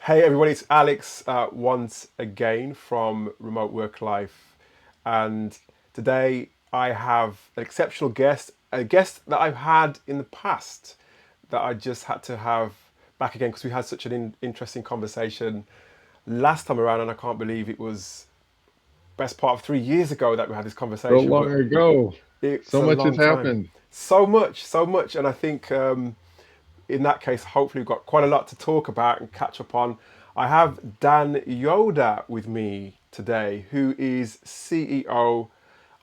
Hey everybody, it's Alex once again from Remote Work Life, and today I have an exceptional guest, a guest that I've had in the past that I just had to have back again because we had such an interesting conversation last time around, and I can't believe it was best part of 3 years ago that we had this So conversation, long but ago. it's So a much has long time. happened. So much, and I think in that case, hopefully, we've got quite a lot to talk about and catch up on. I have Dan Yoder with me today, who is CEO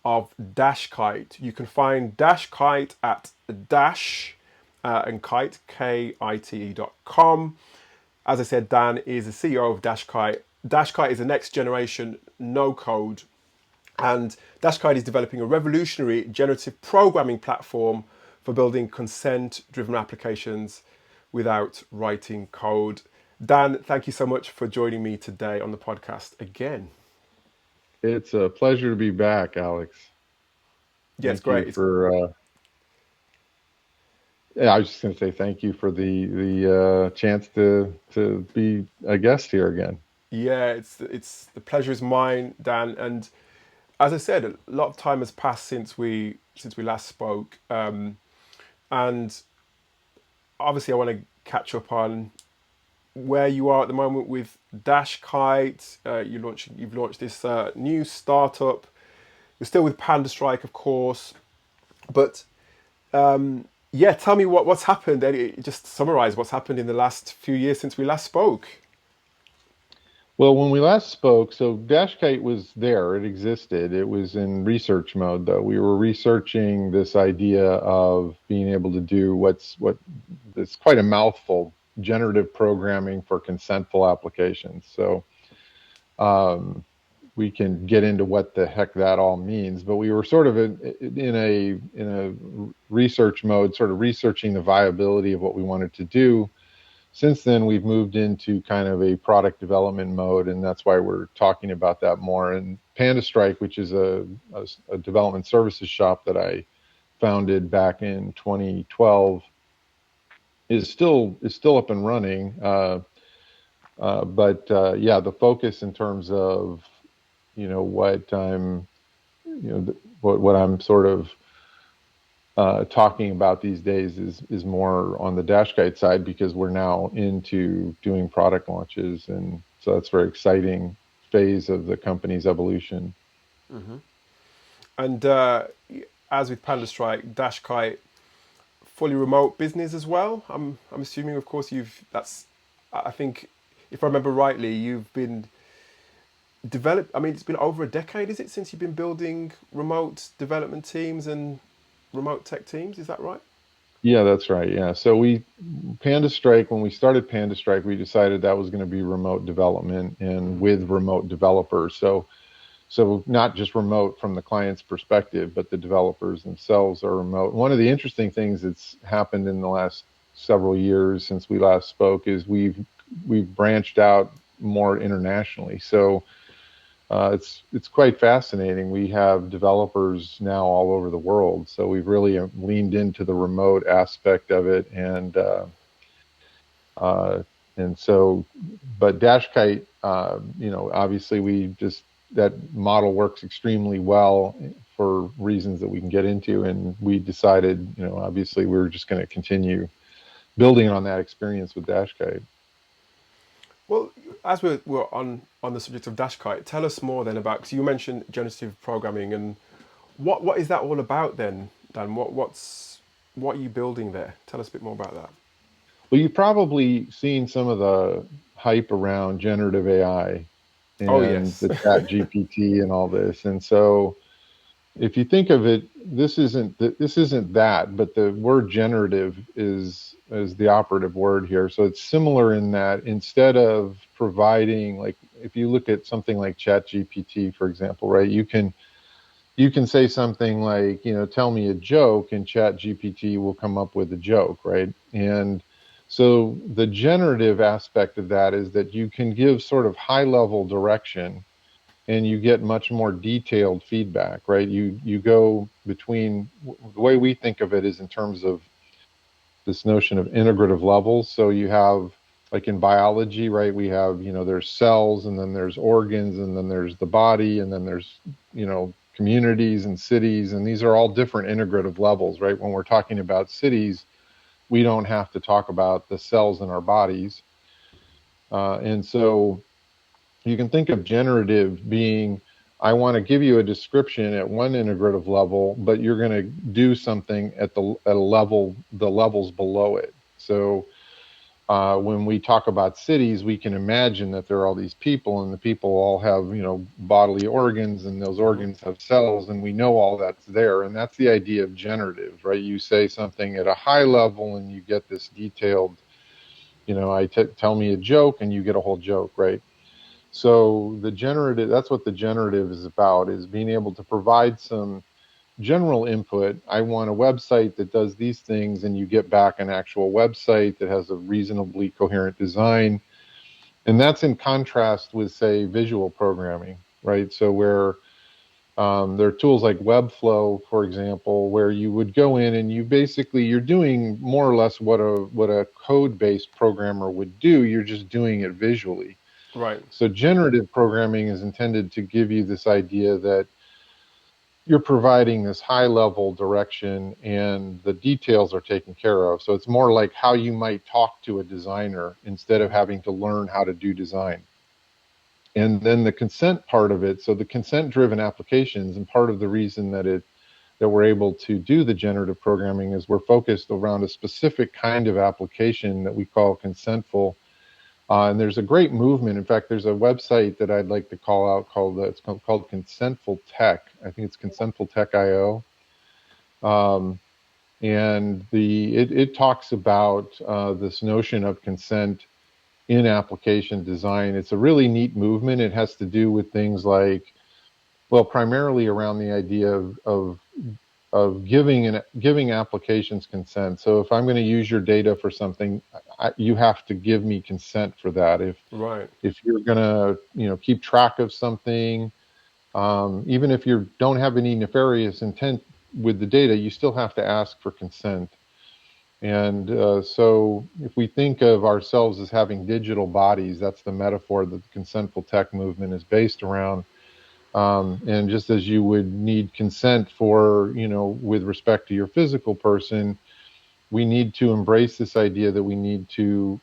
of Dashkite. You can find Dashkite at dash and kite, kite.com. As I said, Dan is the CEO of Dashkite. Dashkite is a next generation no code, and Dashkite is developing a revolutionary generative programming platform for building consent driven applications without writing code. Dan, thank you so much for joining me today on the podcast again. It's a pleasure to be back, Alex. Yeah, it's Thank you great. for. Yeah, I was just going to say thank you for the chance to be a guest here again. Yeah, it's the pleasure is mine, Dan. And as I said, a lot of time has passed since we last spoke, and obviously I want to catch up on where you are at the moment with Dashkite. You've launched this new startup. You're still with Panda Strike, of course, but yeah, tell me what's happened. Just summarize what's happened in the last few years since we last spoke. Well, when we last spoke, so Dashkite was there. It existed. It was in research mode, though. We were researching this idea of being able to do what it's quite a mouthful, generative programming for consentful applications. So um, we can get into what the heck that all means, but we were sort of in a research mode, sort of researching the viability of what we wanted to do. Since then, we've moved into kind of a product development mode, and that's why we're talking about that more. And Panda Strike, which is a development services shop that I founded back in 2012, is still up and running. But yeah, the focus in terms of what I'm what I'm sort of talking about these days is more on the Dashkite side because we're now into doing product launches, and so that's a very exciting phase of the company's evolution. And as with Panda Strike, Dashkite fully remote business as well. I'm assuming, of course, you've that's I think if I remember rightly, you've been developed. I mean, it's been over a decade, is it, since you've been building remote development teams and remote tech teams? Is that right? Yeah, that's right. Yeah, so we Panda Strike when we started Panda Strike, we decided that was going to be remote development and with remote developers. So not just remote from the client's perspective, but the developers themselves are remote. One of the interesting things that's happened in the last several years since we last spoke is we've branched out more internationally. So it's quite fascinating. We have developers now all over the world, so we've really leaned into the remote aspect of it, uh, and so, but Dashkite, obviously we just that model works extremely well for reasons that we can get into, and we decided, obviously we were just going to continue building on that experience with Dashkite. Well, as we're on the subject of Dashkite, tell us more then about, because you mentioned generative programming, and what is that all about then, Dan? What are you building there? Tell us a bit more about that. Well, you've probably seen some of the hype around generative AI Oh and yes. the chat GPT and all this. And so if you think of it, this isn't that, but the word generative is the operative word here. So it's similar in that instead of providing, like if you look at something like chat GPT, for example, right, you can say something like, tell me a joke, and chat GPT will come up with a joke, right? And so the generative aspect of that is that you can give sort of high level direction and you get much more detailed feedback, right? You go between the way we think of it is in terms of this notion of integrative levels. So you have like in biology, right? We have, there's cells, and then there's organs, and then there's the body, and then there's, communities and cities, and these are all different integrative levels, right? When we're talking about cities, we don't have to talk about the cells in our bodies. And so you can think of generative being, I want to give you a description at one integrative level, but you're going to do something at a level, the levels below it. So when we talk about cities, we can imagine that there are all these people, and the people all have, bodily organs, and those organs have cells, and we know all that's there. And that's the idea of generative, right? You say something at a high level, and you get this detailed, tell me a joke, and you get a whole joke, right? So the generative, that's what the generative is about, is being able to provide some general input. I want a website that does these things, and you get back an actual website that has a reasonably coherent design. And that's in contrast with, say, visual programming, right? So where there are tools like Webflow, for example, where you would go in and you're doing more or less what a code-based programmer would do. You're just doing it visually. Right. So generative programming is intended to give you this idea that you're providing this high level direction, and the details are taken care of. So it's more like how you might talk to a designer instead of having to learn how to do design. And then the consent part of it, so the consent driven applications, and part of the reason that we're able to do the generative programming is we're focused around a specific kind of application that we call consentful. And there's a great movement. In fact, there's a website that I'd like to call out called called Consentful Tech. I think it's Consentful Tech.io. Um, and it talks about this notion of consent in application design. It's a really neat movement. It has to do with things like, well, primarily around the idea of giving applications consent. So if I'm going to use your data for something, you have to give me consent for that. Right. If you're going to keep track of something, even if you don't have any nefarious intent with the data, you still have to ask for consent. And so if we think of ourselves as having digital bodies, that's the metaphor that the consentful tech movement is based around. And just as you would need consent for, with respect to your physical person, we need to embrace this idea that we need to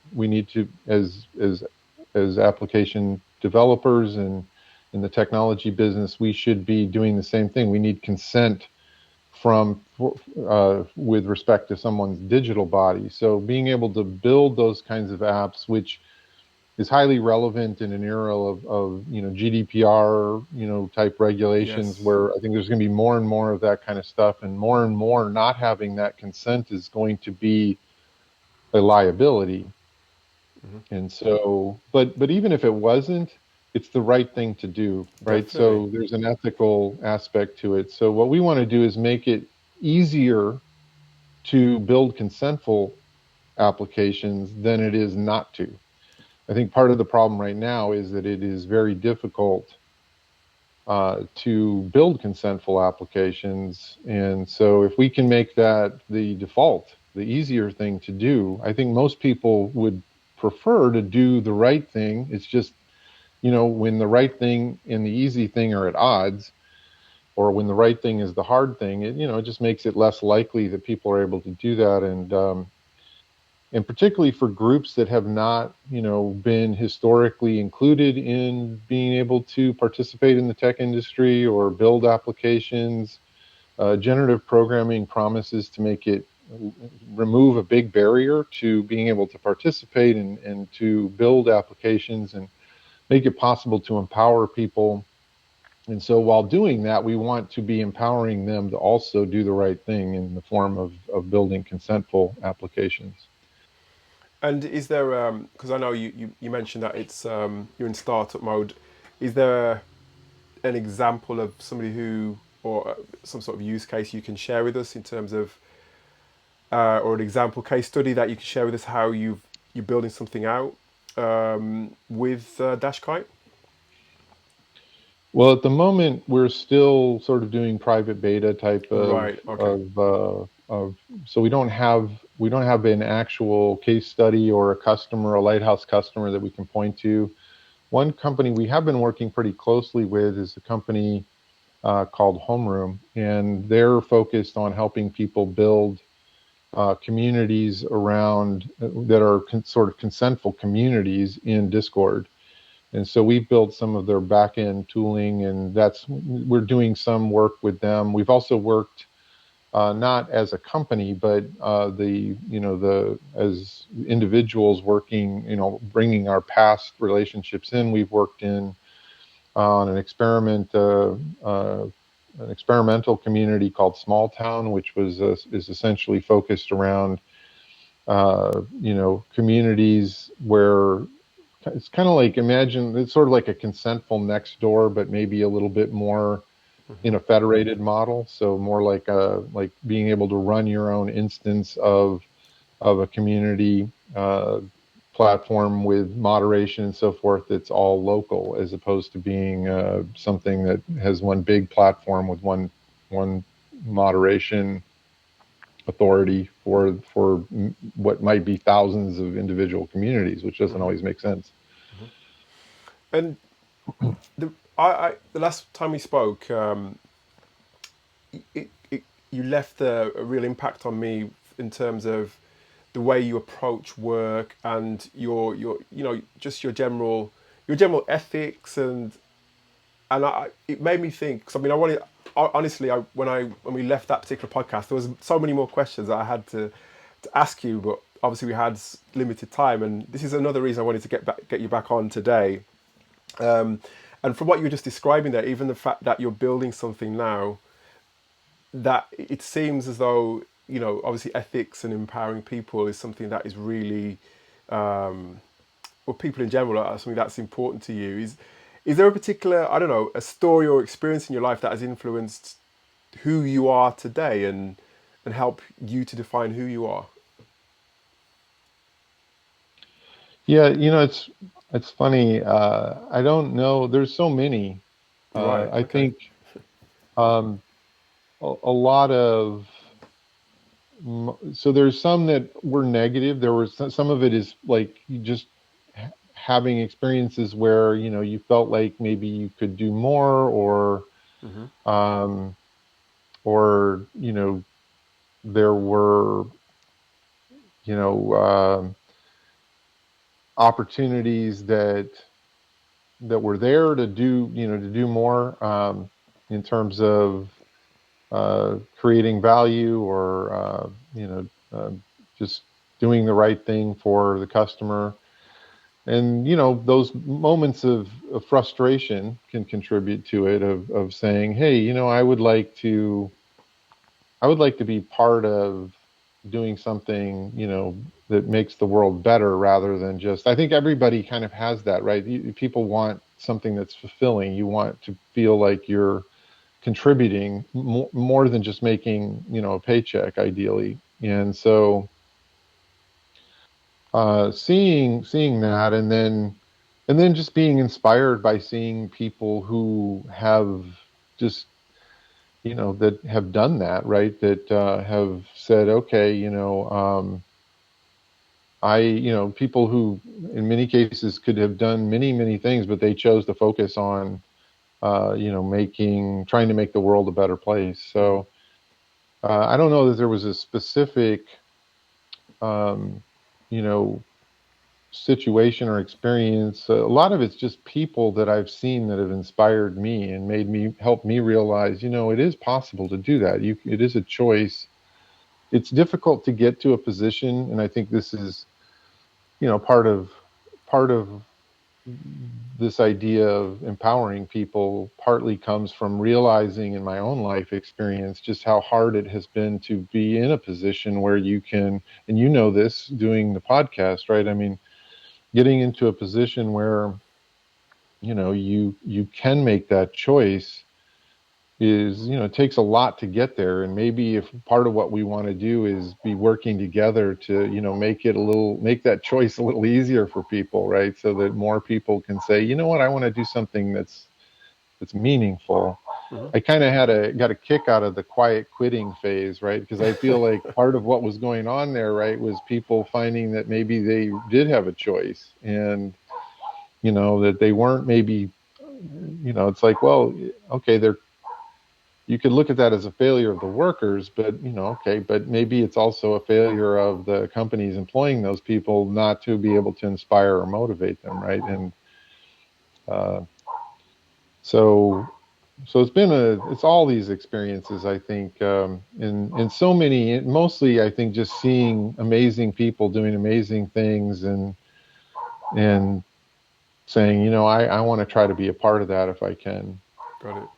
as application developers and in the technology business, we should be doing the same thing. We need consent from with respect to someone's digital body. So being able to build those kinds of apps, which is highly relevant in an era of GDPR type regulations, Yes. where I think there's going to be more and more of that kind of stuff, and more not having that consent is going to be a liability. And so, but even if it wasn't, it's the right thing to do, right? Definitely. So there's an ethical aspect to it. So what we want to do is make it easier to build consentful applications than it is not to. I think part of the problem right now is that it is very difficult to build consentful applications. And so, if we can make that the default, the easier thing to do, I think most people would prefer to do the right thing. It's just, when the right thing and the easy thing are at odds, or when the right thing is the hard thing, it just makes it less likely that people are able to do that. And particularly for groups that have not, been historically included in being able to participate in the tech industry or build applications, generative programming promises to make it remove a big barrier to being able to participate and to build applications and make it possible to empower people. And so while doing that, we want to be empowering them to also do the right thing in the form of building consentful applications. And is there, because I know you mentioned that you're in startup mode, is there an example of somebody who, or some sort of use case you can share with us in terms of, or an example case study that you can share with us how you're building something out with Dashkite? Well, at the moment, we're still sort of doing private beta type Right. Okay. so we don't have we don't have an actual case study or a customer, a lighthouse customer that we can point to. One company we have been working pretty closely with is a company called Homeroom, and they're focused on helping people build communities around that are sort of consentful communities in Discord. And so we've built some of their back end tooling, and we're doing some work with them. We've also worked not as a company, but the as individuals working, bringing our past relationships in. We've worked on an experimental community called Small Town, which is essentially focused around communities where it's kind of like, imagine it's sort of like a consentful next door, but maybe a little bit more in a federated model. So more like being able to run your own instance of a community platform with moderation and so forth. That's all local, as opposed to being something that has one big platform with one moderation authority for what might be thousands of individual communities, which doesn't always make sense. And the last time we spoke, you left a real impact on me in terms of the way you approach work and just your general ethics, and it made me think, because I mean, I wanted, honestly, when we left that particular podcast, there was so many more questions that I had to ask you, but obviously we had limited time, and this is another reason I wanted to get you back on today. um, and from what you were just describing there, even the fact that you're building something now, that it seems as though, obviously ethics and empowering people is something that is really, or people in general, are something that's important to you. Is there a particular, I don't know, a story or experience in your life that has influenced who you are today, and help you to define who you are? Yeah, it's funny. I don't know. There's so many. Right. I Okay. think um, a lot of so there's some that were negative. There was some of it is like you just having experiences where you felt like maybe you could do more, Hmm. um, or there were you know opportunities that were there to do more, in terms of creating value, or just doing the right thing for the customer. And those moments of frustration can contribute to it, of saying, hey, I would like to be part of doing something, that makes the world better, rather than just, I think everybody kind of has that, right? People want something that's fulfilling. You want to feel like you're contributing more than just making, a paycheck, ideally. And so, seeing that, and then just being inspired by seeing people who have just that have done that, right? That have said, okay, people who in many cases could have done many, many things, but they chose to focus on, trying to make the world a better place. So I don't know that there was a specific, um, you know, situation or experience. A lot of it's just people that I've seen that have inspired me and helped me realize, it is possible to do that. It is a choice. It's difficult to get to a position, and I think this is, part of this idea of empowering people partly comes from realizing in my own life experience just how hard it has been to be in a position where you can, and this doing the podcast, right? I mean, getting into a position where you can make that choice is, it takes a lot to get there. And maybe if part of what we want to do is be working together to make that choice a little easier for people, right? So that more people can say, you know what, I want to do something that's meaningful. Hmm. I kind of got a kick out of the quiet quitting phase, right? Because I feel like part of what was going on there, right, was people finding that maybe they did have a choice, and that they weren't maybe, it's like, well, okay, they're you could look at that as a failure of the workers, but okay, but maybe it's also a failure of the companies employing those people not to be able to inspire or motivate them, right? And uh, so it's all these experiences, I think, in so many, mostly I think just seeing amazing people doing amazing things, and saying, I want to try to be a part of that if I can. Got it.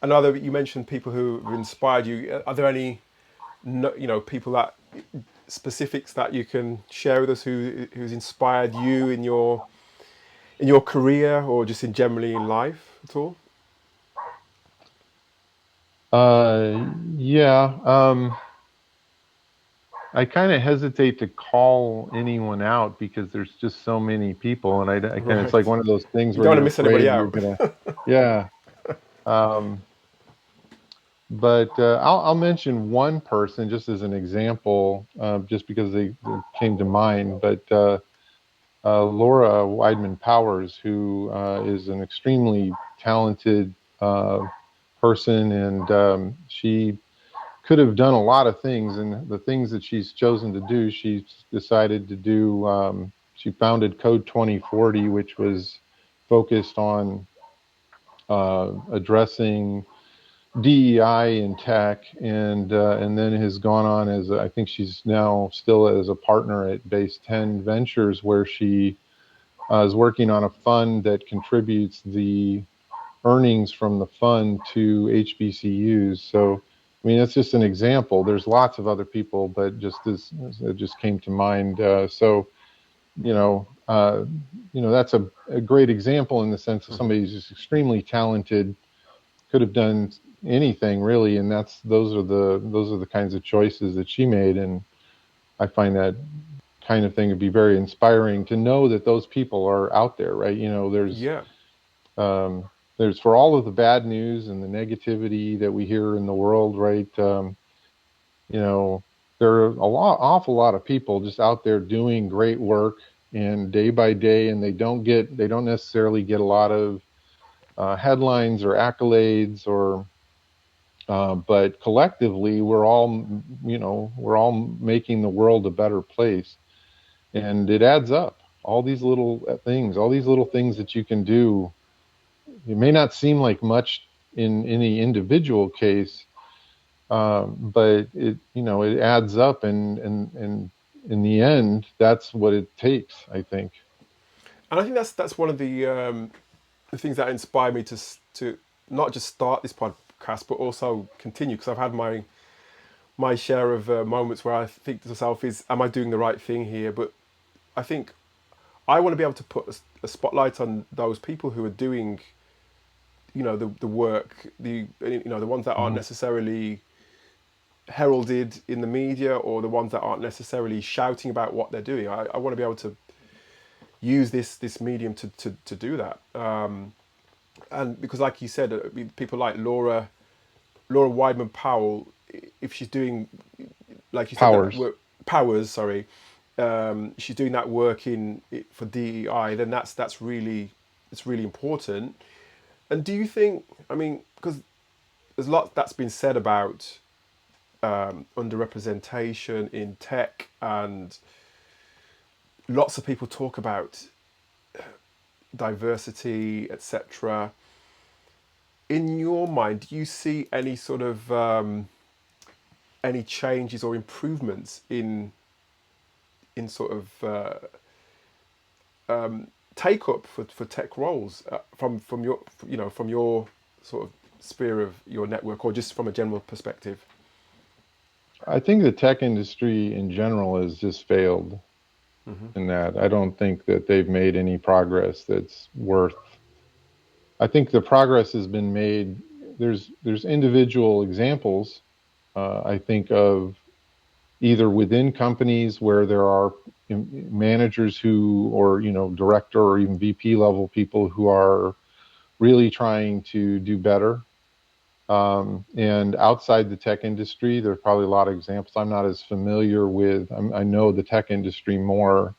And other, you mentioned people who have inspired you. Are there any, people that specifics that you can share with us who's inspired you in your career or just in generally in life at all? Yeah. I kind of hesitate to call anyone out because there's just so many people, and I kind of, it's Right. like one of those things You where don't want to you're miss anybody afraid you're out. gonna, yeah. Um, but I'll mention one person just as an example, just because they came to mind. But Laura Weidman Powers, who is an extremely talented person, and she could have done a lot of things, and the things that she's chosen to do, she's decided to do. She founded Code 2040, which was focused on addressing DEI in tech, and then has gone on as, I think she's now still as a partner at Base 10 Ventures, where she is working on a fund that contributes the earnings from the fund to HBCUs. So, I mean, that's just an example. There's lots of other people, but just as it just came to mind. So, you know, uh, that's a great example in the sense of somebody who's just extremely talented, could have done anything really, and those are the kinds of choices that she made, and I find that kind of thing to be very inspiring to know that those people are out there, right? Yeah. Um, there's for all of the bad news and the negativity that we hear in the world, right? You know, there are awful lot of people just out there doing great work, and day by day, and they don't necessarily get a lot of headlines or accolades, or but collectively, we're all making the world a better place, and it adds up. All these little things that you can do. It may not seem like much in any individual case, but it adds up, and in the end, that's what it takes, I think. And I think that's one of the things that inspired me to not just start this podcast but also continue, because I've had my share of moments where I think to myself, is am I doing the right thing here? But I think I want to be able to put a spotlight on those people who are doing, the work, the ones that aren't Mhm. necessarily heralded in the media, or the ones that aren't necessarily shouting about what they're doing. I want to be able to use this medium to do that. And because, like you said, people like Laura Weidman Powell, if she's doing, like you said, that Powers. work, Powers, sorry, she's doing that work for DEI, then that's really, it's really important. And do you think, I mean, because there's a lot that's been said about underrepresentation in tech, and lots of people talk about diversity, etc. In your mind, do you see any sort of any changes or improvements in sort of take up for tech roles from your, from your sort of sphere of your network, or just from a general perspective? I think the tech industry in general has just failed in that. I don't think that they've made any progress that's worth. I think the progress has been made. There's individual examples. I think of either within companies where there are managers who, or director or even VP level people who are really trying to do better. And outside the tech industry, there's probably a lot of examples. I'm not as familiar with. I know the tech industry more,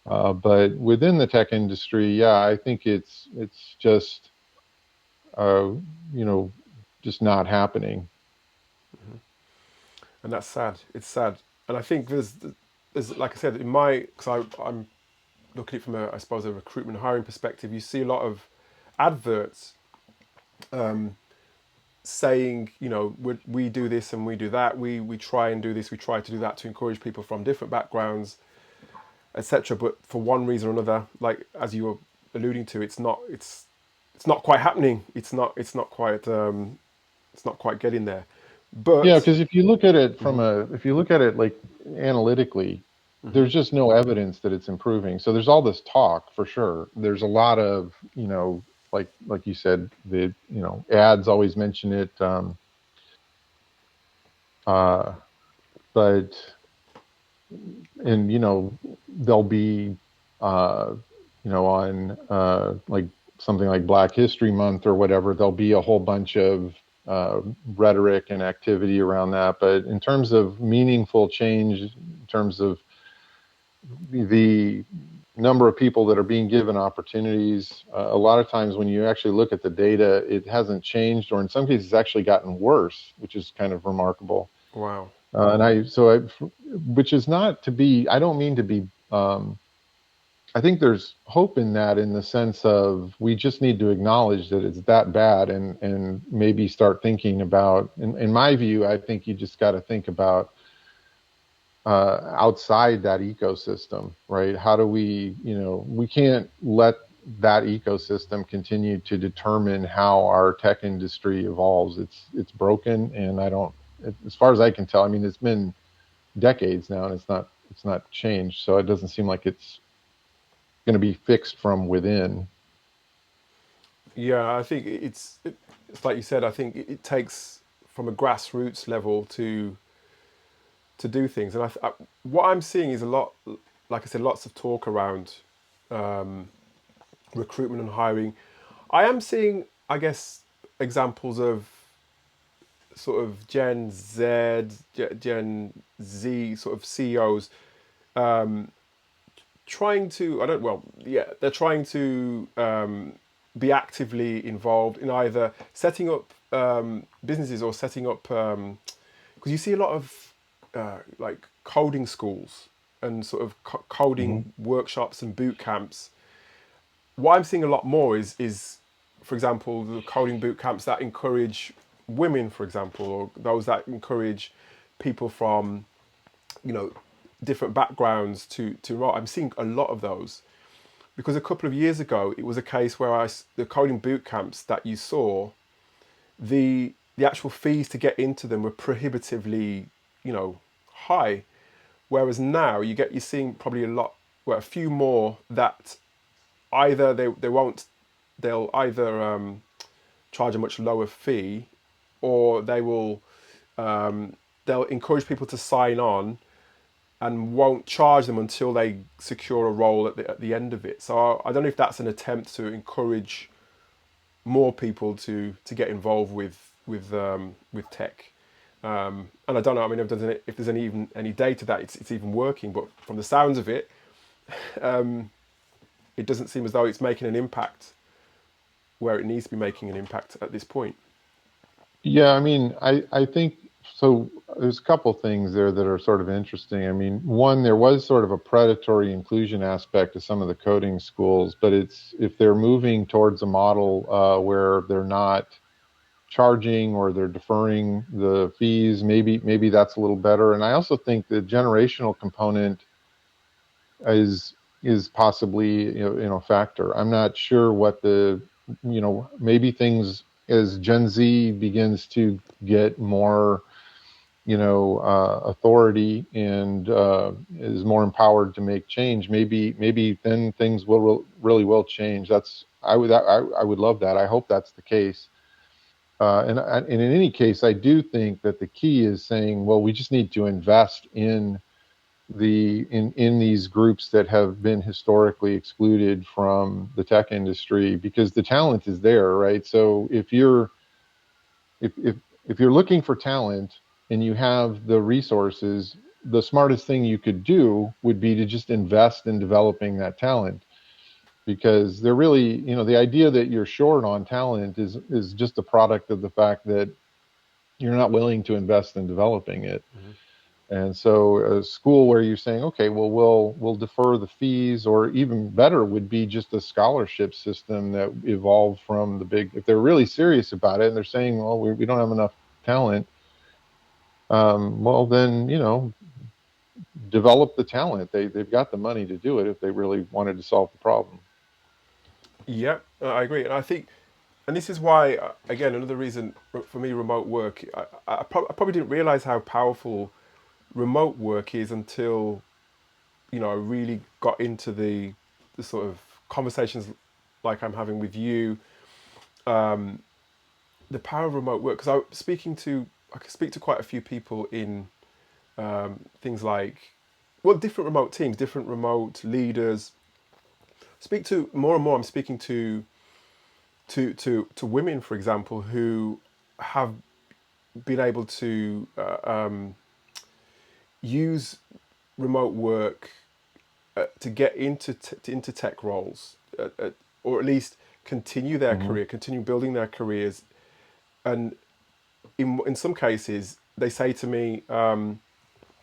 but within the tech industry, yeah, I think it's just uh, you know just not happening. And that's sad. It's sad, and I think there's like I said in my because I'm looking at it from a I suppose a recruitment hiring perspective. You see a lot of adverts saying, we do this and we do that. We try and do this. We try to do that to encourage people from different backgrounds, etc. But for one reason or another, like as you were alluding to, it's not quite happening. It's not quite getting there. Yeah, But because if you look at it if you look at it like analytically, there's just no evidence that it's improving. So there's all this talk for sure. There's a lot of, like you said, the, ads always mention it. Uh, but, and, they'll be, uh, on, like something like Black History Month or whatever, there'll be a whole bunch of, rhetoric and activity around that. But in terms of meaningful change, in terms of the number of people that are being given opportunities, a lot of times when you actually look at the data, it hasn't changed, or in some cases, it's actually gotten worse, which is kind of remarkable. wow, Which is not to be, I don't mean to be, I think there's hope in that, in the sense of we just need to acknowledge that it's that bad, and maybe start thinking about, in my view, I think you just got to think about outside that ecosystem, right? How do we, we can't let that ecosystem continue to determine how our tech industry evolves. It's broken, and I don't, as far as I can tell, I mean, it's been decades now, and it's not changed. So it doesn't seem like it's going to be fixed from within. yeah, I think it's like you said. I think it takes from a grassroots level to do things, and what I'm seeing is a lot, like I said, lots of talk around recruitment and hiring. I am seeing, I guess, examples of sort of Gen Z sort of CEOs trying to, I don't, well, yeah, they're trying to be actively involved in either setting up businesses or setting up, because you see a lot of like coding schools and sort of Hmm. coding workshops and boot camps. What I'm seeing a lot more is, for example, the coding boot camps that encourage women, for example, or those that encourage people from, you know, different backgrounds to enroll. I'm seeing a lot of those because a couple of years ago it was a case where the coding boot camps that you saw, the actual fees to get into them were prohibitively, high. Whereas now you're seeing probably a few more that either they won't, they'll either charge a much lower fee, or they'll encourage people to sign on and won't charge them until they secure a role at the end of it. So I don't know if that's an attempt to encourage more people to get involved with tech. And I don't know. I mean, if there's any data that it's even working, but from the sounds of it, it doesn't seem as though it's making an impact where it needs to be making an impact at this point. Yeah, I mean, I think so. There's a couple things there that are sort of interesting. I mean, one, there was sort of a predatory inclusion aspect to some of the coding schools, but it's, if they're moving towards a model where they're not charging, or they're deferring the fees, maybe that's a little better. And I also think the generational component is possibly, factor. I'm not sure what the, maybe things, as Gen Z begins to get more, authority, and is more empowered to make change, maybe then things really will change. I would love that. I hope that's the case. And in any case, I do think that the key is saying, well, we just need to invest in these groups that have been historically excluded from the tech industry, because the talent is there, right? So if you're if you're looking for talent and you have the resources, the smartest thing you could do would be to just invest in developing that talent, because they're really, the idea that you're short on talent is just a product of the fact that you're not willing to invest in developing it. And so a school where you're saying, okay, well, we'll defer the fees, or even better would be just a scholarship system that evolved from the big, if they're really serious about it and they're saying, well, we don't have enough talent, well, then, develop the talent. They've got the money to do it if they really wanted to solve the problem. Yeah, I agree, and I think, and this is why, again, another reason for me, remote work. I probably didn't realize how powerful remote work is until I really got into the sort of conversations like I'm having with you. The power of remote work, because I could speak to quite a few people in things like, well, different remote teams, different remote leaders. Speak to more and more. I'm speaking to women, for example, who have been able to use remote work to get into tech roles, or at least continue their Hmm. career, continue building their careers. And in some cases, they say to me,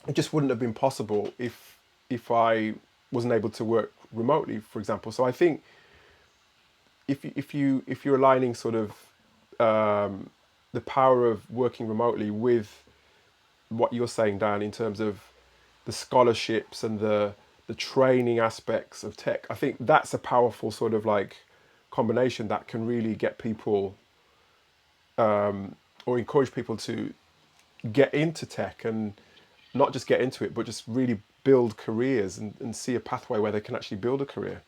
it just wouldn't have been possible if I wasn't able to work remotely, for example. So I think if you're aligning sort of the power of working remotely with what you're saying, Dan, in terms of the scholarships and the training aspects of tech, I think that's a powerful sort of like combination that can really get people, or encourage people to get into tech, and not just get into it, but just really build careers, and see a pathway where they can actually build a career.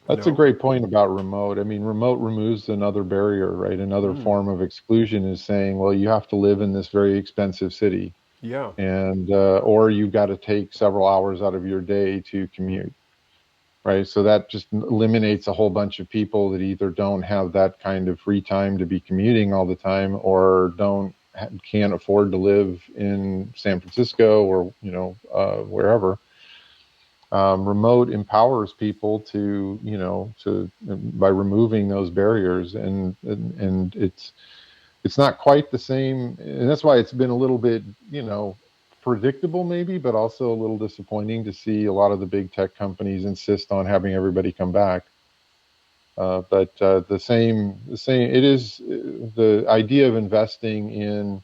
You That's a know, great point about remote. I mean, remote removes another barrier, right? Another form of exclusion is saying, well, you have to live in this very expensive city, yeah. and or you've got to take several hours out of your day to commute, right? So that just eliminates a whole bunch of people that either don't have that kind of free time to be commuting all the time, or can't afford to live in San Francisco, or wherever. Remote empowers people to, by removing those barriers, and it's not quite the same, and that's why it's been a little bit, predictable maybe, but also a little disappointing to see a lot of the big tech companies insist on having everybody come back. But the same, it is the idea of investing in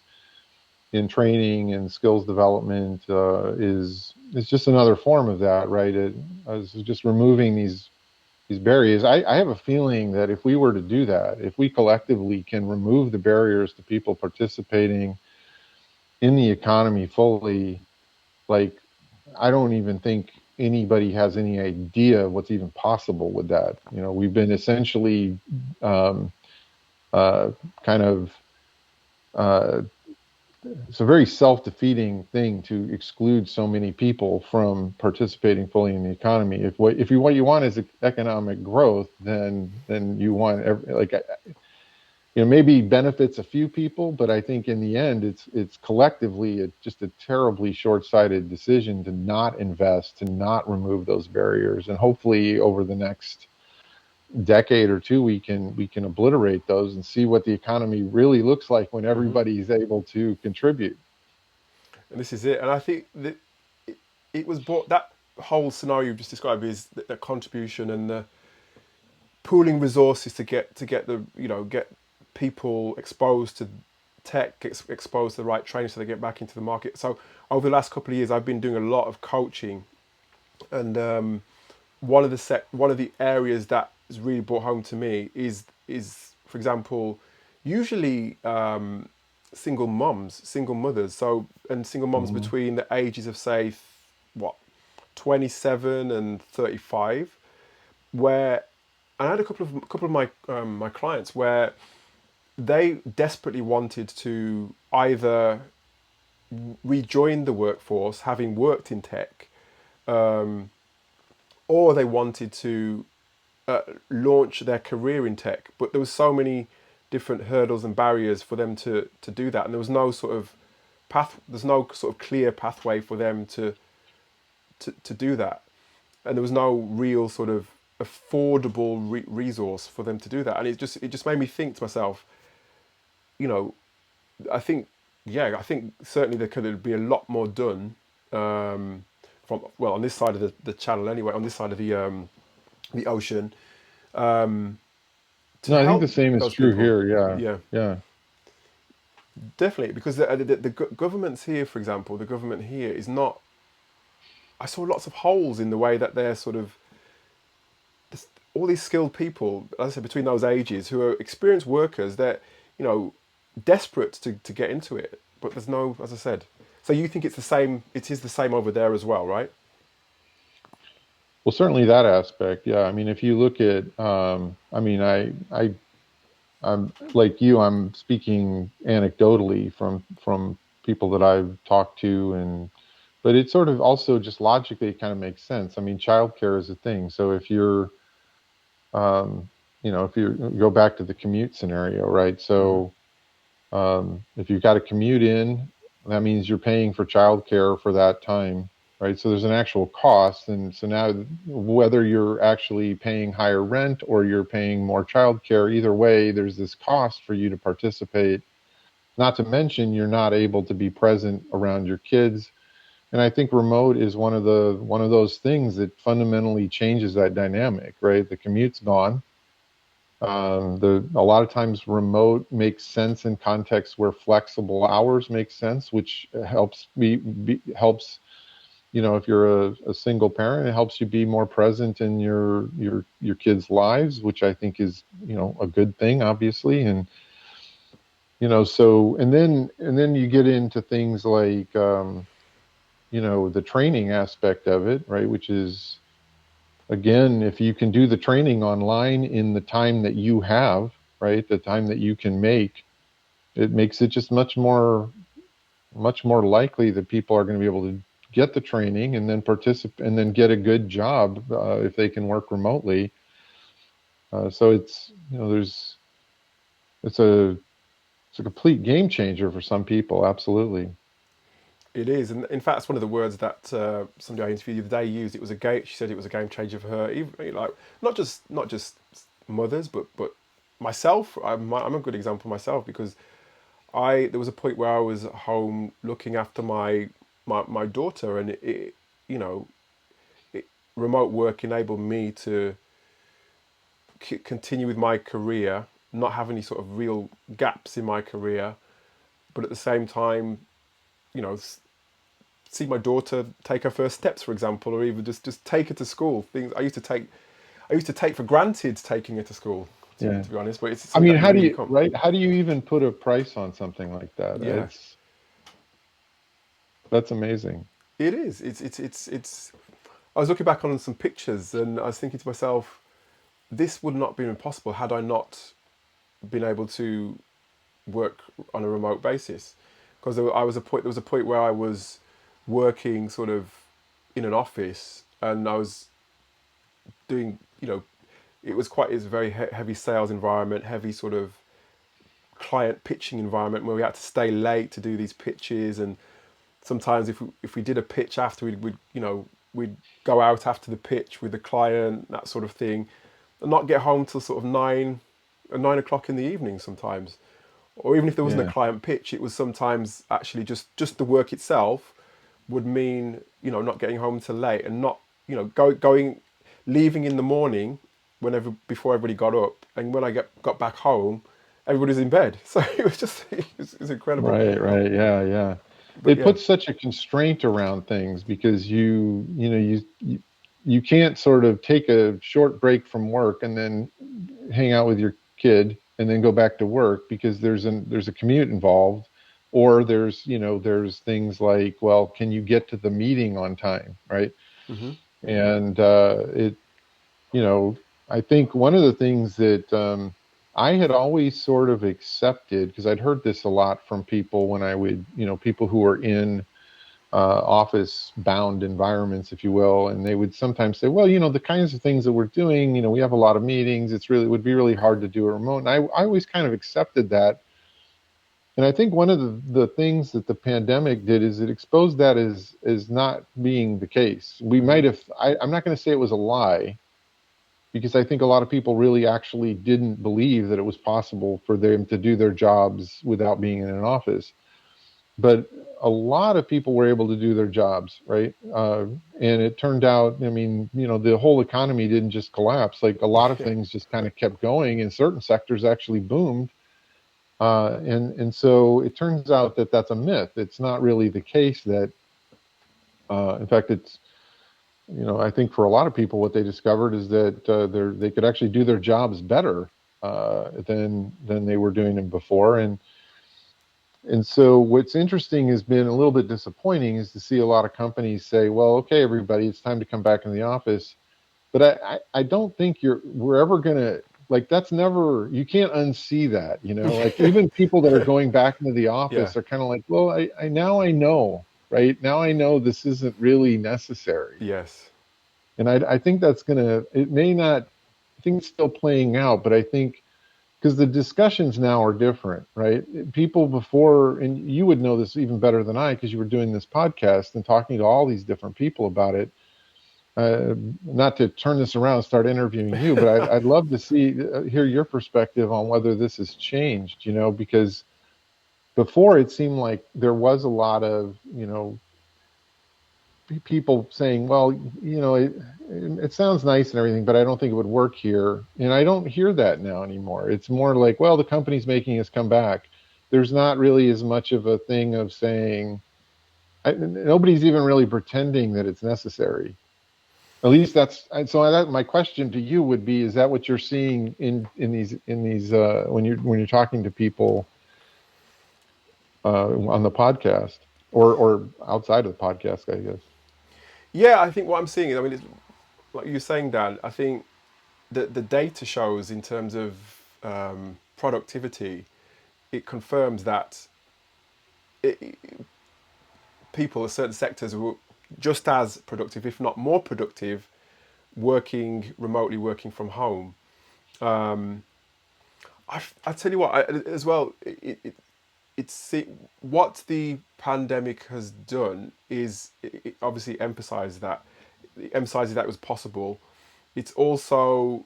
training and skills development is just another form of that, right? As just removing these barriers. I have a feeling that if we were to do that, if we collectively can remove the barriers to people participating in the economy fully, like, I don't even think anybody has any idea what's even possible with that. We've been essentially um, uh, kind of uh, it's a very self-defeating thing to exclude so many people from participating fully in the economy. What you want is economic growth, then you want maybe benefits a few people, but I think in the end it's collectively just a terribly short-sighted decision to not invest, to not remove those barriers, and hopefully over the next decade or two we can obliterate those and see what the economy really looks like when everybody's able to contribute. And this is it. And I think that it was brought, that whole scenario you've just described, is the contribution and the pooling resources to get the get people exposed to tech, exposed to the right training, so they get back into the market. So over the last couple of years, I've been doing a lot of coaching, and one of the areas that is really brought home to me is, for example, usually single mothers, so, and single moms Hmm. between the ages of, say, what, 27 and 35, where, and I had a couple of my clients where they desperately wanted to either rejoin the workforce, having worked in tech, or they wanted to launch their career in tech, but there was so many different hurdles and barriers for them to do that, and there was no sort of there's no sort of clear pathway for them to do that, and there was no real sort of affordable resource for them to do that, and it just made me think to myself, you know, I think, yeah, I think certainly there could be a lot more done, from, well, on this side of the channel anyway, on this side of the ocean, to No, I think the help same is those true people. here. Yeah, Yeah, yeah. definitely, because the governments here, for example, the government here is not. I saw lots of holes in the way that they're sort of all these skilled people, as I said, between those ages, who are experienced workers. They're, you know, desperate to get into it, but there's no, as I said. So you think it's the same? It is the same over there as well, right? Well, certainly that aspect. Yeah. I mean, if you look at, I mean, I'm like you. I'm speaking anecdotally from people that I've talked to, and but it sort of also just logically kind of makes sense. I mean, childcare is a thing. So if you're, if you go back to the commute scenario, right? Mm-hmm. So if you've got to commute in, that means you're paying for childcare for that time, right? So there's an actual cost, and so now whether you're actually paying higher rent or you're paying more childcare, either way, there's this cost for you to participate. Not to mention you're not able to be present around your kids. And I think remote is one of those things that fundamentally changes that dynamic, right? The commute's gone. A lot of times remote makes sense in contexts where flexible hours make sense, which helps helps, if you're a single parent, it helps you be more present in your kids' lives, which I think is, a good thing, obviously. And so and then you get into things like the training aspect of it, right? Which is, again, if you can do the training online in the time that you have, right, the time that you can make, it makes it just much more likely that people are going to be able to get the training and then participate and then get a good job if they can work remotely. So it's there's it's a complete game changer for some people. Absolutely. It is, and in fact, it's one of the words that somebody I interviewed the other day used. It was a game. She said it was a game changer for her. Even like not just mothers, but myself. I'm a good example myself because there was a point where I was at home looking after my daughter, and you know remote work enabled me to continue with my career, not have any sort of real gaps in my career, but at the same time, you know, see my daughter take her first steps, for example, or even just take her to school. Things I used to take for granted taking her to school, Yeah. to be honest. But it's I something mean, that you how do really you can't. right? How do you even put a price on something like that? Yeah, That's amazing. it is. It's. I was looking back on some pictures and I was thinking to myself, this would not have been possible had I not been able to work on a remote basis. Because there was a point where I was working sort of in an office and I was doing, it was a very heavy sales environment, heavy sort of client pitching environment where we had to stay late to do these pitches, and sometimes if we did a pitch after we'd go out after the pitch with the client, that sort of thing, and not get home till sort of 9 o'clock in the evening sometimes. Or even if there wasn't a Yeah. client pitch, it was sometimes actually just the work itself would mean not getting home till late, and not going leaving in the morning whenever before everybody got up, and when I got back home, everybody's in bed. So it was just it was incredible. Right, right. Yeah, yeah. But It yeah. puts such a constraint around things because you can't sort of take a short break from work and then hang out with your kid and then go back to work because there's a commute involved, or there's things like, well, can you get to the meeting on time, right? Hmm. And it you know, I think one of the things that I had always sort of accepted, because I'd heard this a lot from people when I would, people who were in office bound environments, if you will. And they would sometimes say, well, the kinds of things that we're doing, we have a lot of meetings. It would be really hard to do a remote. And I always kind of accepted that. And I think one of the things that the pandemic did is it exposed that as not being the case. We might have, I'm not going to say it was a lie, because I think a lot of people really actually didn't believe that it was possible for them to do their jobs without being in an office. But a lot of people were able to do their jobs, right? And it turned out, I mean, the whole economy didn't just collapse. Like, a lot of things just kind of kept going, and certain sectors actually boomed. And so it turns out that that's a myth. It's not really the case that, in fact, I think for a lot of people, what they discovered is that they could actually do their jobs better than they were doing them before. And so what's interesting has been a little bit disappointing is to see a lot of companies say, well, okay, everybody, it's time to come back in the office. But I don't think we're ever going to, like, that's never, you can't unsee that, like, even people that are going back into the Yeah. office are kind of like, well, I now I know, right? Now I know this isn't really necessary. Yes. And I think that's going to, it may not, I think it's still playing out, but I think because the discussions now are different, right? People before, and you would know this even better than I because you were doing this podcast and talking to all these different people about it. Not to turn this around and start interviewing you, but I'd love to hear your perspective on whether this has changed, because before it seemed like there was a lot of, people saying, well, it sounds nice and everything, but I don't think it would work here. And I don't hear that now anymore. It's more like, well, the company's making us come back. There's not really as much of a thing of saying, nobody's even really pretending that it's necessary. At least my question to you would be: is that what you're seeing in these when you're talking to people on the podcast or outside of the podcast? I guess. Yeah, I think what I'm seeing is, I mean, it's, like you're saying, Dan, I think the data shows in terms of productivity, it confirms that it, people in certain sectors were just as productive, if not more productive, working remotely, working from home. I tell you what, as well, what the pandemic has done is it obviously emphasizes that, it was possible. It's also,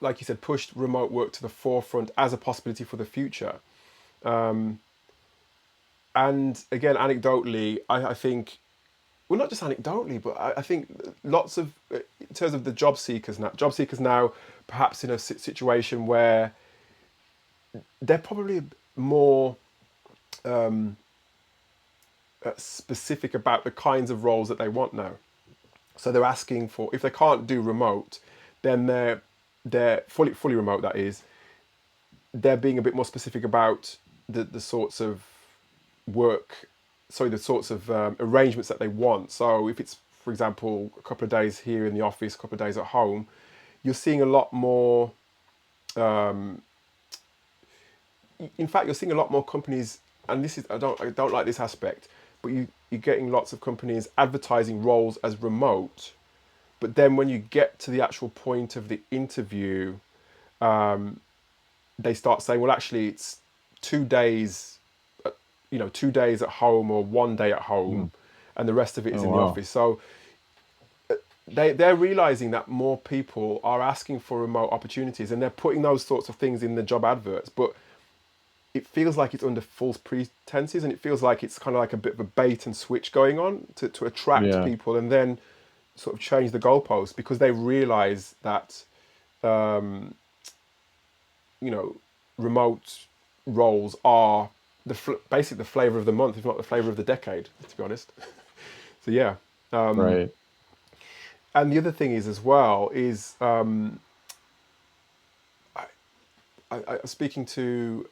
like you said, pushed remote work to the forefront as a possibility for the future. And again, anecdotally, I think, well, not just anecdotally, but I think lots of, in terms of the job seekers now, perhaps in a situation where they're probably more specific about the kinds of roles that they want now. So they're asking for, if they can't do remote, then they're fully remote. That is, they're being a bit more specific about the sorts of work, sorry, the sorts of arrangements that they want. So if it's, for example, a couple of days here in the office, a couple of days at home, you're seeing a lot more. In fact, you're seeing a lot more companies, and this is, I don't like this aspect, but you're getting lots of companies advertising roles as remote, but then when you get to the actual point of the interview, they start saying, well, actually, it's 2 days, 2 days at home or one day at Hmm. home, and the rest of it is Oh, in the wow. office. So they're realizing that more people are asking for remote opportunities, and they're putting those sorts of things in the job adverts, but it feels like it's under false pretenses, and it feels like it's kind of like a bit of a bait and switch going on to attract Yeah. people and then sort of change the goalposts because they realize that you know remote roles are basically the flavor of the month, if not the flavor of the decade, to be honest. So yeah. Right. And the other thing is as well is I was speaking to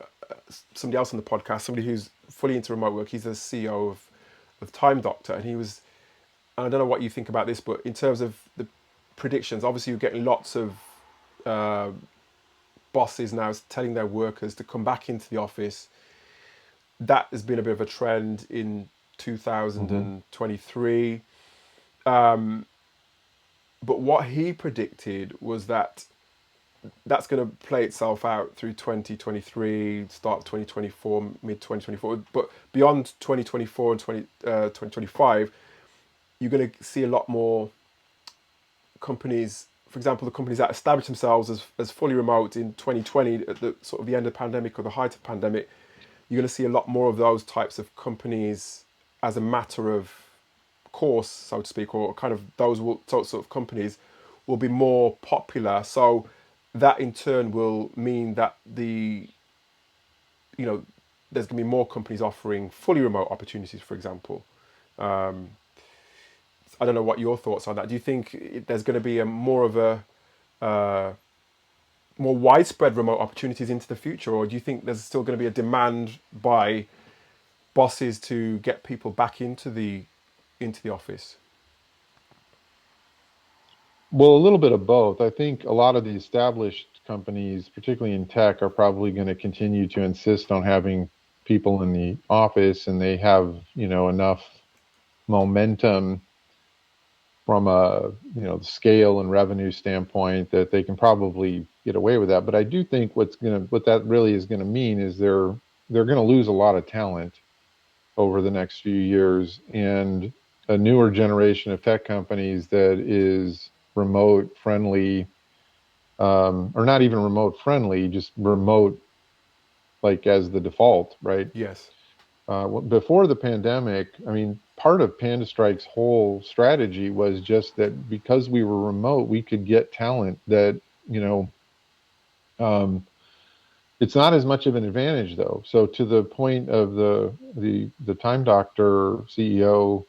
somebody else on the podcast, somebody who's fully into remote work. He's the CEO of Time Doctor, and he was. And I don't know what you think about this, but in terms of the predictions, obviously you're getting lots of bosses now telling their workers to come back into the office. that has been a bit of a trend in Hmm. 2023. But what he predicted was that that's going to play itself out through 2023, start of 2024, mid 2024. But beyond 2024 and 2025, you're going to see a lot more companies. For example, the companies that established themselves as fully remote in 2020, at the sort of the end of the pandemic or the height of the pandemic, you're going to see a lot more of those types of companies as a matter of course, so to speak, or kind of those sorts of companies will be more popular. So that in turn will mean that you know, there's going to be more companies offering fully remote opportunities, for example. I don't know what your thoughts on that. Do you think there's going to be a more of a more widespread remote opportunities into the future, or do you think there's still going to be a demand by bosses to get people back into the office? Well, a little bit of both. I think a lot of the established companies, particularly in tech, are probably going to continue to insist on having people in the office, and they have, enough momentum from a, scale and revenue standpoint that they can probably get away with that. But I do think what that really is going to mean is they're going to lose a lot of talent over the next few years, and a newer generation of tech companies that is remote friendly, or not even remote friendly, just remote like as the default, right? Yes. Before the pandemic, I mean, part of Panda Strike's whole strategy was just that because we were remote, we could get talent that, you know, um, it's not as much of an advantage though. So to the point of the Time Doctor CEO,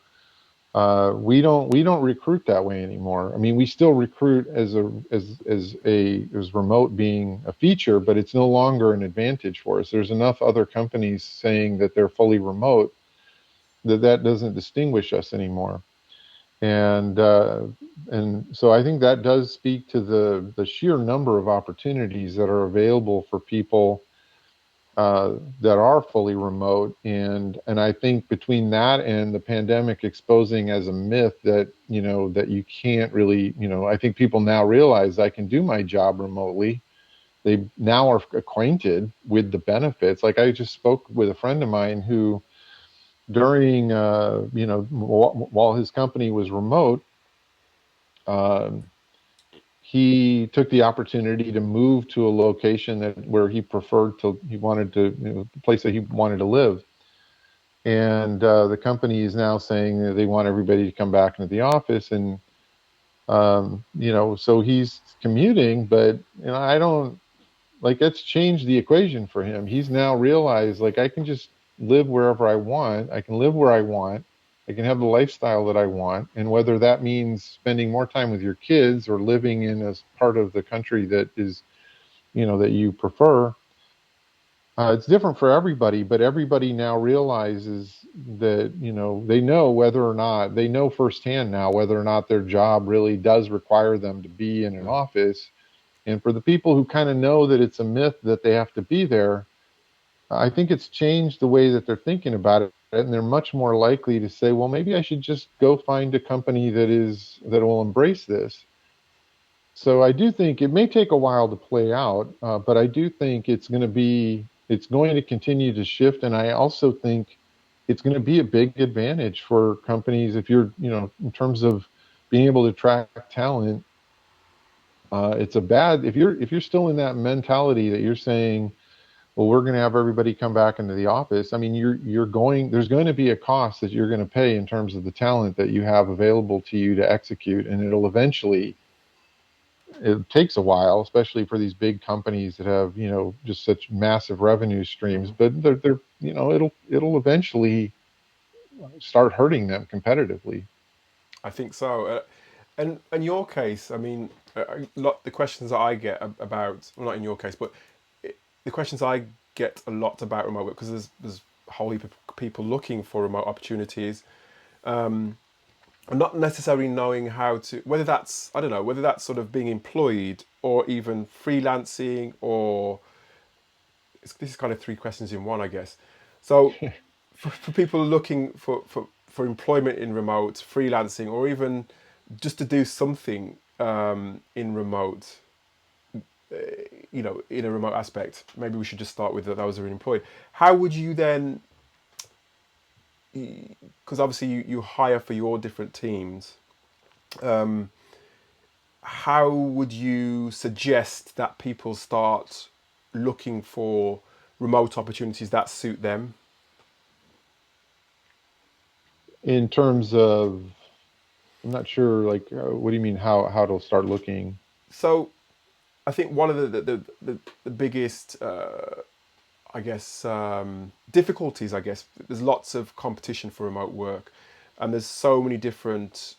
we don't recruit that way anymore. I mean, we still recruit as remote being a feature, but it's no longer an advantage for us. There's enough other companies saying that they're fully remote that doesn't distinguish us anymore. And so I think that does speak to the sheer number of opportunities that are available for people that are fully remote, and I think between that and the pandemic exposing as a myth that that you can't really, I think people now realize I can do my job remotely. They now are acquainted with the benefits. Like I just spoke with a friend of mine who during while his company was remote, um, he took the opportunity to move to a location that where he wanted to, the place that he wanted to live. And the company is now saying that they want everybody to come back into the office, and so he's commuting, but I don't like that's changed the equation for him. He's now realized like I can just live wherever I want. I can live where I want. I can have the lifestyle that I want, and whether that means spending more time with your kids or living in a part of the country that is, that you prefer, it's different for everybody, but everybody now realizes that, they know whether or not they know firsthand now whether or not their job really does require them to be in an office. And for the people who kind of know that it's a myth that they have to be there, I think it's changed the way that they're thinking about it. And they're much more likely to say, well, maybe I should just go find a company that will embrace this. So I do think it may take a while to play out, but I do think it's going to continue to shift, and I also think it's going to be a big advantage for companies if you're, in terms of being able to attract talent. It's a bad if you're still in that mentality that you're saying, well, we're going to have everybody come back into the office. I mean, there's going to be a cost that you're going to pay in terms of the talent that you have available to you to execute, and it takes a while, especially for these big companies that have, just such massive revenue streams. But they're it'll eventually start hurting them competitively. I think so. And in your case, I mean, the questions that I get about, well, not in your case, but the questions I get a lot about remote work, because there's a whole heap of people looking for remote opportunities, and not necessarily knowing how to, whether that's, I don't know, whether that's sort of being employed or even freelancing, or this is kind of three questions in one, I guess. So for people looking for employment in remote, freelancing, or even just to do something in remote, in a remote aspect, maybe we should just start with that those are employed. How would you then, because obviously you hire for your different teams, how would you suggest that people start looking for remote opportunities that suit them? In terms of, I'm not sure, like, what do you mean how to start looking? So I think one of the biggest, I guess, difficulties, I guess, there's lots of competition for remote work, and there's so many different,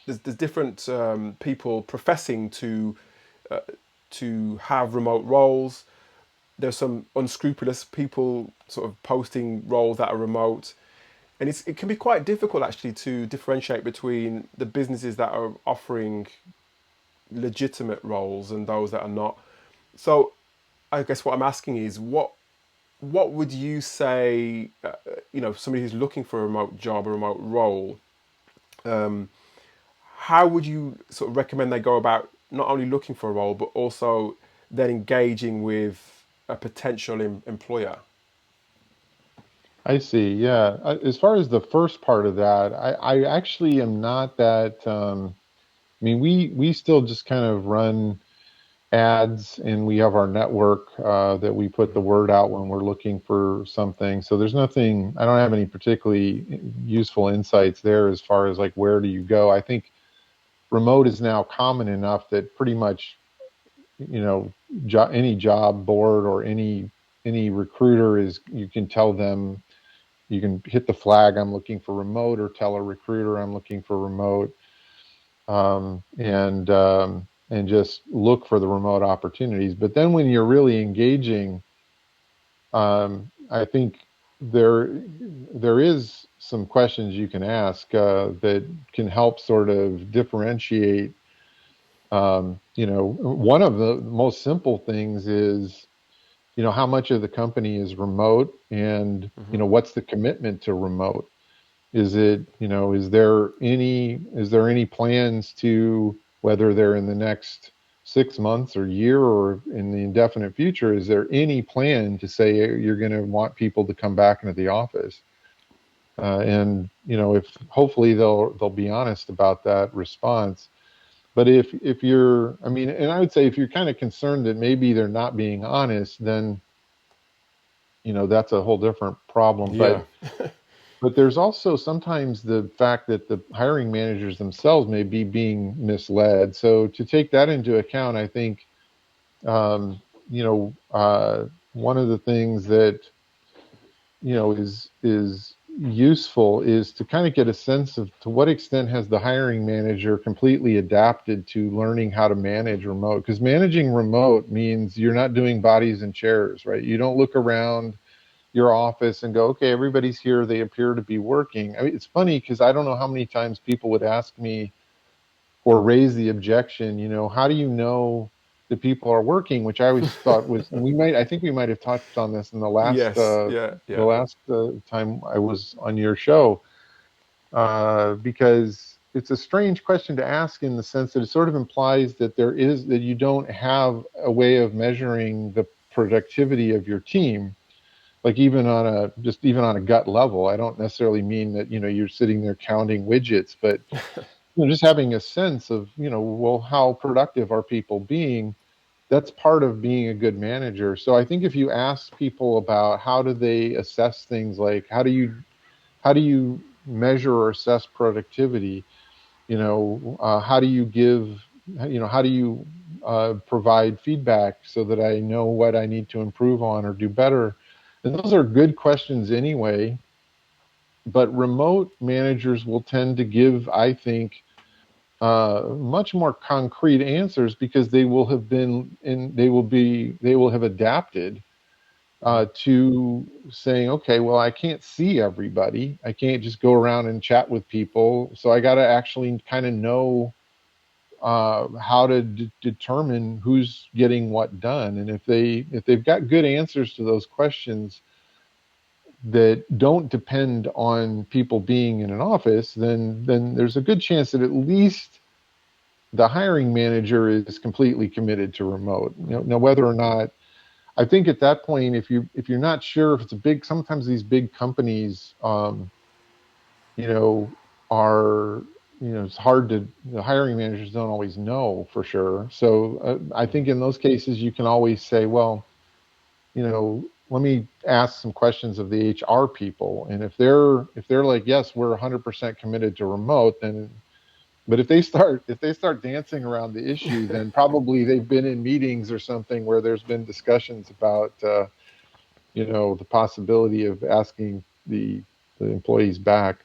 there's different people professing to have remote roles. There's some unscrupulous people sort of posting roles that are remote, and it can be quite difficult actually to differentiate between the businesses that are offering legitimate roles and those that are not. So I guess what I'm asking is what would you say, somebody who's looking for a remote job, a remote role, how would you sort of recommend they go about not only looking for a role, but also then engaging with a potential employer? I see. Yeah. As far as the first part of that, I actually am not that. I mean, we still just kind of run ads, and we have our network that we put the word out when we're looking for something. So there's nothing. I don't have any particularly useful insights there as far as like where do you go. I think remote is now common enough that pretty much any job board or any recruiter is, you can tell them, you can hit the flag, I'm looking for remote, or tell a recruiter I'm looking for remote, and just look for the remote opportunities. But then when you're really engaging, I think there is some questions you can ask that can help sort of differentiate. One of the most simple things is, how much of the company is remote, and what's the commitment to remote. Is it, is there any plans to, whether they're in the next 6 months or year or in the indefinite future, is there any plan to say you're going to want people to come back into the office? And if hopefully they'll be honest about that response. But if you're, I mean, and I would say if you're kind of concerned that maybe they're not being honest, then that's a whole different problem. Yeah. But there's also sometimes the fact that the hiring managers themselves may be being misled. So to take that into account, I think um, one of the things that is useful is to kind of get a sense of to what extent has the hiring manager completely adapted to learning how to manage remote. Because managing remote means you're not doing bodies and chairs, right? You don't look around your office and go, okay, everybody's here, they appear to be working. I mean, it's funny because I don't know how many times people would ask me or raise the objection, how do you know that people are working? Which I always thought was, and I think we might have touched on this in the last Yes. Yeah. Yeah. time I was on your show, because it's a strange question to ask in the sense that it sort of implies that you don't have a way of measuring the productivity of your team, like even on a gut level. I don't necessarily mean that you're sitting there counting widgets, but just having a sense of, well, how productive are people being. That's part of being a good manager. So I think if you ask people about how do they assess things, like how do you measure or assess productivity, how do you give, how do you provide feedback so that I know what I need to improve on or do better. And those are good questions anyway. But remote managers will tend to give, I think, much more concrete answers, because they will have adapted to saying, okay, well, I can't see everybody. I can't just go around and chat with people. So I got to actually kind of know how to determine who's getting what done. And if they've got good answers to those questions, that don't depend on people being in an office, then there's a good chance that at least the hiring manager is completely committed to remote. Now whether or not, I think at that point, if you're not sure if it's a big, sometimes these big companies, you know, are, it's hard to, the hiring managers don't always know for sure. So I think in those cases you can always say, well, let me ask some questions of the HR people, and if they're like, yes, we're 100% committed to remote, then, but if they start dancing around the issue, then probably they've been in meetings or something where there's been discussions about the possibility of asking the employees back.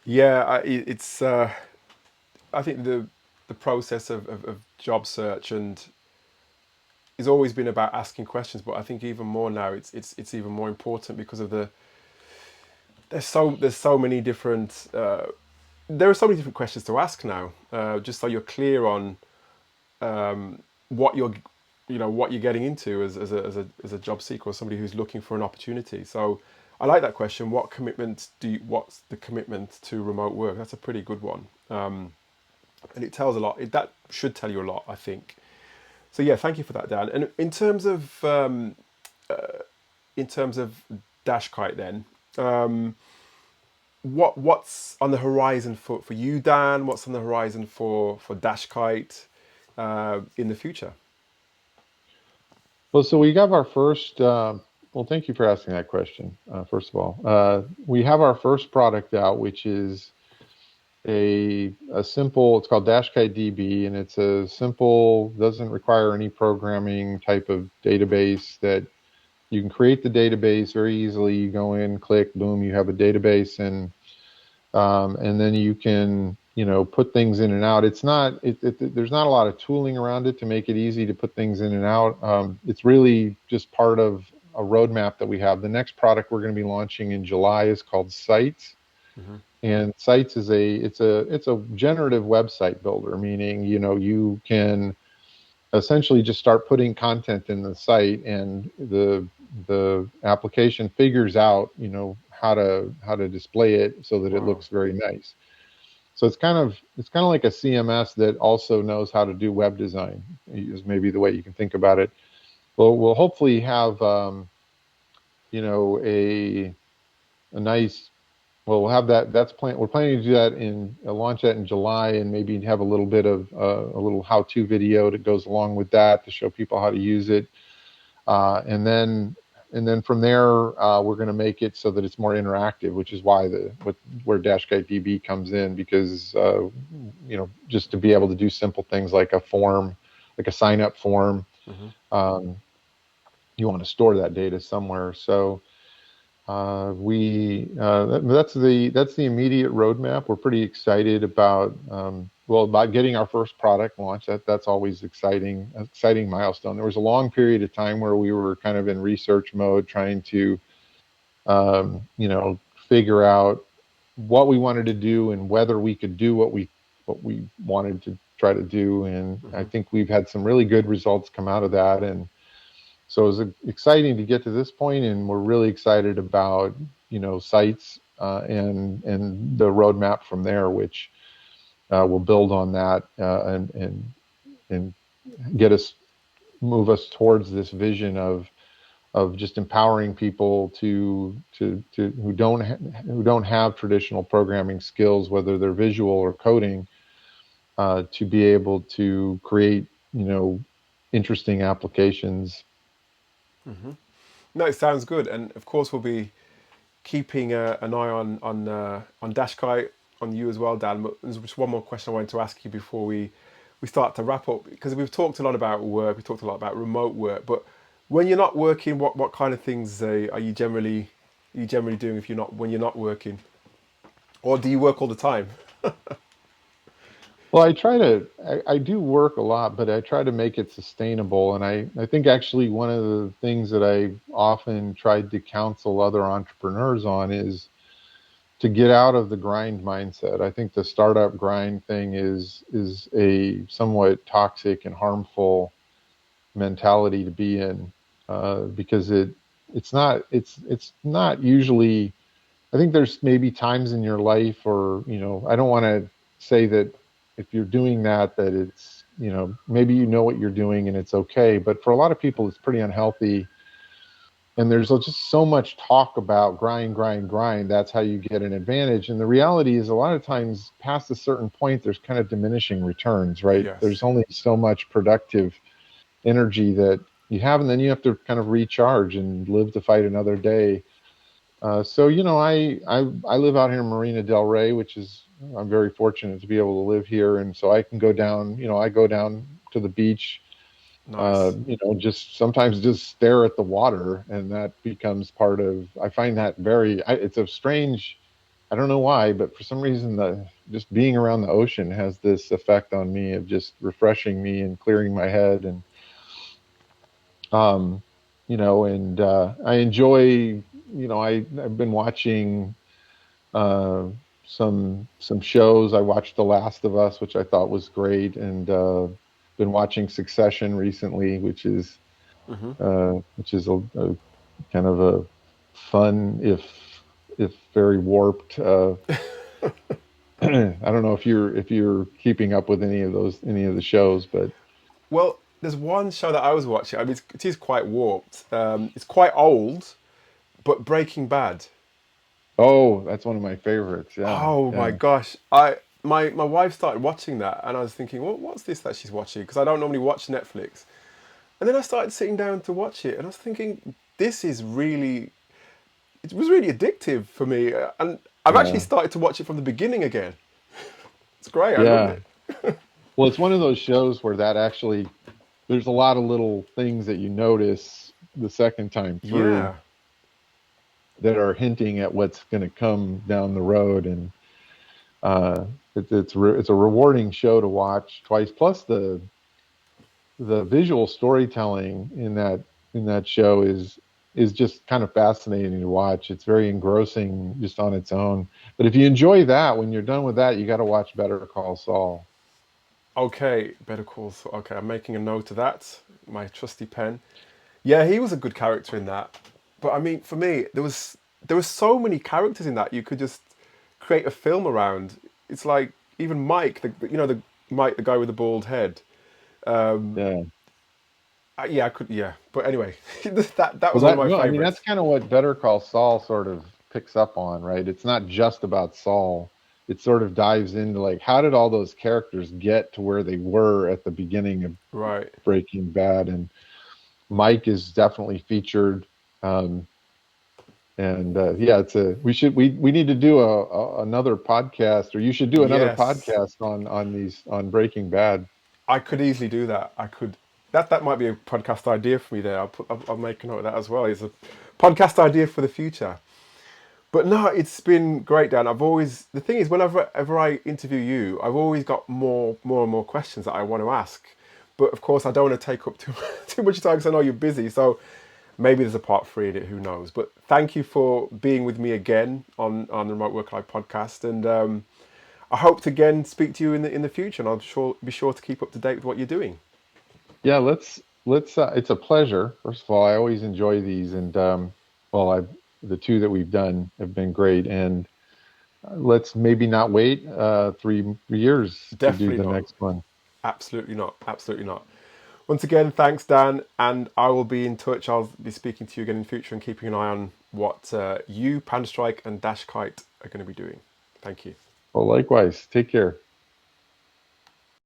Yeah, it's. I think the process of job search and it's always been about asking questions, but I think even more now it's even more important because of the there's so many different there are so many different questions to ask now. Just so you're clear on what you're what you're getting into as a job seeker or somebody who's looking for an opportunity. So I like that question. What's the commitment to remote work? That's a pretty good one. And it tells a lot. That should tell you a lot, I think. So yeah, thank you for that, Dan. And in terms of Dashkite, then, what's on the horizon for you, Dan? What's on the horizon for Dashkite in the future? Well, so we got our first. Well, thank you for asking that question. First of all, we have our first product out, which is a simple. It's called Dashkite DB, and it's a simple, doesn't require any programming type of database that you can create the database very easily. You go in, click, boom, you have a database, and then you can put things in and out. It's not there's not a lot of tooling around it to make it easy to put things in and out. It's really just part of a roadmap that we have. The next product we're going to be launching in July is called Sites, Mm-hmm. and Sites is a generative website builder, meaning you can essentially just start putting content in the site, and the application figures out how to display it so that it Wow. looks very nice. So it's kind of like a CMS that also knows how to do web design, is maybe the way you can think about it. Well, we'll hopefully have a nice. Well, we'll have that. That's plan. We're planning to do that in launch that in July, and maybe have a little bit of a little how-to video that goes along with that to show people how to use it, and then from there we're going to make it so that it's more interactive, which is where Dashkite DB comes in, because just to be able to do simple things like a form, like a sign-up form, Mm-hmm. um, you want to store that data somewhere. So that's the immediate roadmap. We're pretty excited about about getting our first product launched. That's always exciting milestone. There was a long period of time where we were kind of in research mode, trying to figure out what we wanted to do and whether we could do what we wanted to try to do. And I Mm-hmm. think we've had some really good results come out of that. And so it was exciting to get to this point, and we're really excited about Sites, and the roadmap from there, which will build on that, and get us move us towards this vision of just empowering people to who don't have traditional programming skills, whether they're visual or coding, to be able to create interesting applications. Mm-hmm. No, it sounds good, and of course we'll be keeping an eye on Dashkite, on you as well, Dan. But there's just one more question I wanted to ask you before we start to wrap up, because we've talked a lot about work, we talked a lot about remote work, but when you're not working, what kind of things are you generally doing if you're not when you're not working, or do you work all the time? Well, I do work a lot, but I try to make it sustainable. And I think actually one of the things that I often tried to counsel other entrepreneurs on is to get out of the grind mindset. I think the startup grind thing is a somewhat toxic and harmful mentality to be in, because it's not usually. I think there's maybe times in your life, or I don't want to say that if you're doing that, that it's, maybe you know what you're doing and it's okay. But for a lot of people, it's pretty unhealthy. And there's just so much talk about grind, grind, grind. That's how you get an advantage. And the reality is, a lot of times, past a certain point, there's kind of diminishing returns, right? Yes. There's only so much productive energy that you have, and then you have to kind of recharge and live to fight another day. So I live out here in Marina Del Rey, which is, I'm very fortunate to be able to live here, and so I can go down. I go down to the beach. Nice. Just sometimes just stare at the water, and that becomes part of. I find that it's a strange. I don't know why, but for some reason, the just being around the ocean has this effect on me of just refreshing me and clearing my head, and um, I enjoy. I've been watching uh, some shows. I watched The Last of Us, which I thought was great, and been watching Succession recently, Hmm. which is a kind of a fun, if very warped. I don't know if you're keeping up with any of the shows, but Well, there's one show that I was watching. I mean, it is quite warped. It's quite old, but Breaking Bad. oh, that's one of my favorites. Yeah, Oh my yeah, gosh, my wife started watching that, and I was thinking, what's this that she's watching? Because I don't normally watch Netflix. And then I started sitting down to watch it, and I was thinking, this is really, it was really addictive for me. And I've actually yeah, started to watch it from the beginning again. It's great. I love yeah. it. Well, it's one of those shows where that actually there's a lot of little things that you notice the second time through Yeah. that are hinting at what's going to come down the road, and uh, it's a rewarding show to watch twice. Plus, the visual storytelling in that show is just kind of fascinating to watch. It's very engrossing just on its own. But if you enjoy that, when you're done with that, you got to watch Better Call Saul. Okay, Better Call Saul. Okay, I'm making a note of that. My trusty pen. Yeah, he was a good character in that. But I mean, for me, there was so many characters in that you could just create a film around. It's like even Mike, the Mike, the guy with the bald head. Yeah. Yeah, I could. Yeah, but anyway, that Well, was one of my I mean, that's favorites. kind of what Better Call Saul sort of picks up on, right? It's not just about Saul. It sort of dives into, like, how did all those characters get to where they were at the beginning of Right. Breaking Bad? And Mike is definitely featured. Um, and yeah, we need to do another podcast, or you should do another Yes, podcast on Breaking Bad. I could easily do that. I could. That might be a podcast idea for me. There, I'll make a note of that as well. It's a podcast idea for the future. But no, it's been great, Dan. The thing is, whenever ever I interview you, I've always got more and more questions that I want to ask. But of course, I don't want to take up too much time because I know you're busy. So maybe there's a part three in it. Who knows? But thank you for being with me again on the Remote Work Life podcast, and I hope to again speak to you in the future. And I'll be sure to keep up to date with what you're doing. Yeah, let's. It's a pleasure. First of all, I always enjoy these, and well, the two that we've done have been great, and let's maybe not wait 3 years to do Definitely the not. next one. Absolutely not. Absolutely not. Once again, thanks, Dan, and I will be in touch. I'll be speaking to you again in the future and keeping an eye on what you, Panstrike, and Dash Kite are going to be doing. Thank you. Well, likewise. Take care.